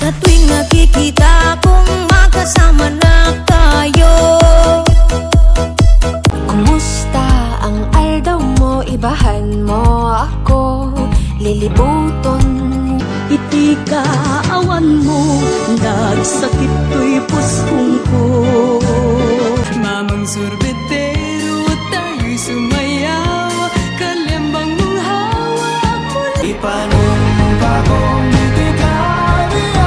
Sa tuwing nakikita kong magkasama na tayo. Kumusta ang aldaw mo? Ibahan mo ako, lilibuton. Iti kaawan mo, nagsakit to'y pusong ko. Mamang sorbetero, tayo'y sumayaw, kalembang mong hawak mula. Ipanumpa kong itikalian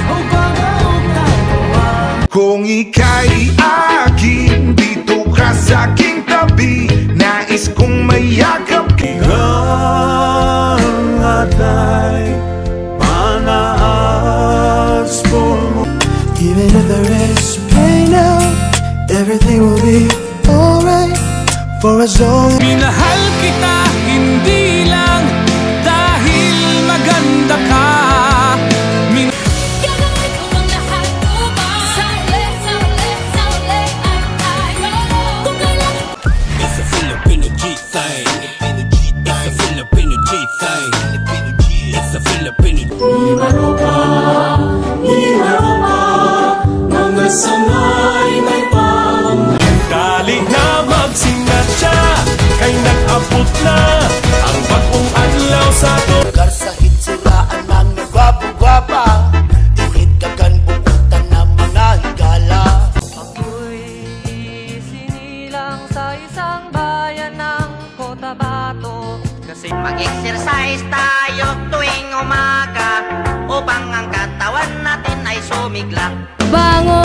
o pag-auktapuan. Kung ika'y akin, dito ka sa aking tabi, nais kong mayakap ikaw at ay panaas mo. Even if there is pain now, everything will be alright for us all. Minahal kita hindi lang dahil maganda ka. Gagawin ko ang lahat upang sa uli ang tayo. Kung kailan It's a Filipino G thing. It's a Filipino G thing. It's a Filipino G Mga sangay may Dali na magsingat siya, kay nag-abot na ang bagong adlaw sa to. lugar sa hitsiraan ng nagwapagwapa, ihit kagan bukutan ng mga higala. Ako'y sinilang sa isang bayan ng Cotabato. Kasi Mag-exercise tayo tuwing umaga upang ang katawan natin ay sumigla. Bangon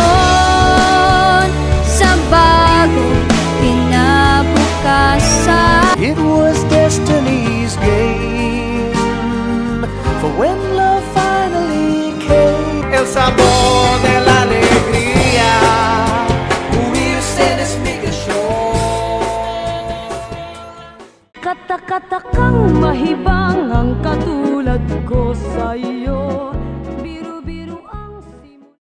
sa bagong kinabukasan. It was destiny's game for when love finally came. El sabor de la alegría, unirse en explicación. Kata-kata kang mahibang ang katuwa.